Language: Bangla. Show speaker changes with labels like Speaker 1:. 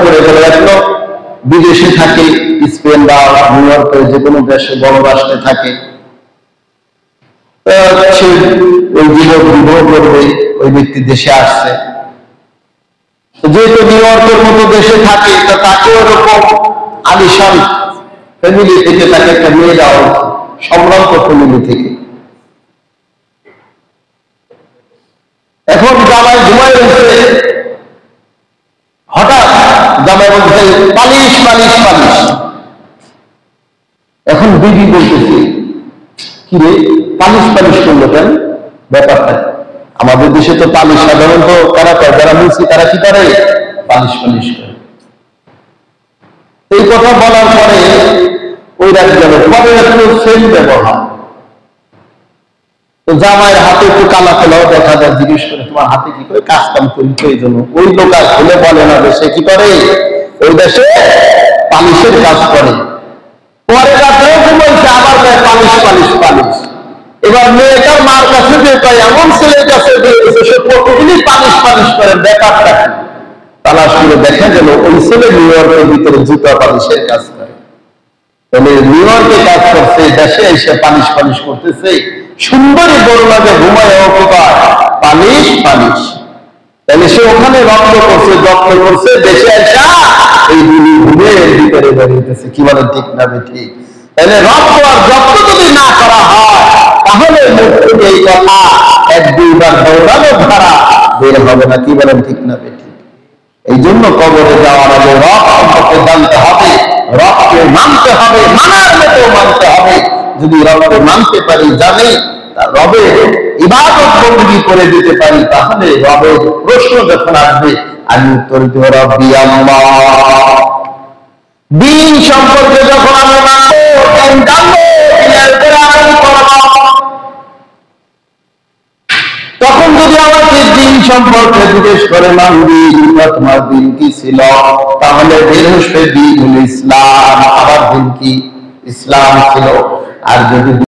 Speaker 1: করে গেল। এখনো বিদেশে থাকে, স্পেন বা নিউ ইয়র্কে যে কোনো দেশে বড় রাষ্ট্রে থাকে, সে ওই যুবক বিবাহ করবে, ওই ব্যক্তি দেশে আসছে, যেহেতু নিউ ইয়র্কের মতো দেশে থাকে, তা তাকে ওরকম আলিশান ফ্যামিলি থেকে তাকে একটা মেয়ে দেওয়া হতো, সম্ভ্রান্ত ফ্যামিলি থেকে। এখন জামাই ঘুমাই রয়েছে, হঠাৎ জামাই বলছে পালিশ পালিশ পালিশ। এখন বিবি বলতেছে কি রে পালিশ পালিশ করলো কেন, ব্যাপারটা? আমাদের দেশে তো পালিশ সাধারণত কারা করে, যারা মুন্সি তারা কি করে, পালিশ পালিশ করে। এই কথা বলার পরে ওই রাত গেল, পরে একটু সেম ব্যবহার। তো জামাইয়ের হাতে একটু কালা ফেলাও দেখা যায়, জিজ্ঞেস করে তোমার হাতে কি করে, কাজ কাম করি তো এই জন্য। ওই লোক আর খুলে বলে না দেশে কি করে, ওই দেশে পালিশের কাজ করে। পরে রাতেও ঘুমাইছে, আবার পালিশ পালিশ পালিশ। এবার মেয়েটার মার কাছে যে পাই, এমন ছেলের কাছে দিয়েছে সে প্রতিদিনই পালিশ পালিশ করে। ব্যাপারটা তালাশ করে দেখা গেল ওই ছেলে নিউ ইয়র্কের ভিতরে জুতা পালিশের কাজ করে। তাহলে নিউ ইয়র্কে কাজ করছে, দেশে এসে পালিশ পালিশ করতেছে। সুন্দরী বড় লাগে ঘুমায় পালিশ পালিশ। তাহলে সে ওখানে রক্ত করছে, যত্ন করছে, দেশে আসা এই ঘুমের ভিতরে বেরিয়েছে। কি বলে ঠিক না ঠিক? তাহলে রক্ত আর যত্ন যদি না করা হয়, তাহলে মুখ থেকে এই কথা এক দুইবার দৌড়ানো ধারা বের হবে না। কি বলেন ঠিক না ঠিক? এই জন্য কবরে যাওয়ার আগে রব সম্পর্কে জানতে হবে, রবকে মানতে হবে, মানার মতো মানতে হবে। যদি রবকে মানতে পারি, জানি, রবের ইবাদত বন্দী করে দিতে পারি, তাহলে রবের প্রশ্ন যখন আসবে আমি উত্তর দিব রব্বি আল্লাহ। দিন সম্পর্কে যখন আমি মানবো, জানবো, দিনের উপরে আমল করব। তখন যদি আমাকে দিন সম্পর্কে জিজ্ঞেস করে মানবি তোমার দিন কি ছিল, তাহলে বৃহস্পতি দিন ইসলাম, আমার দিন কি ইসলাম ছিল। আর যদি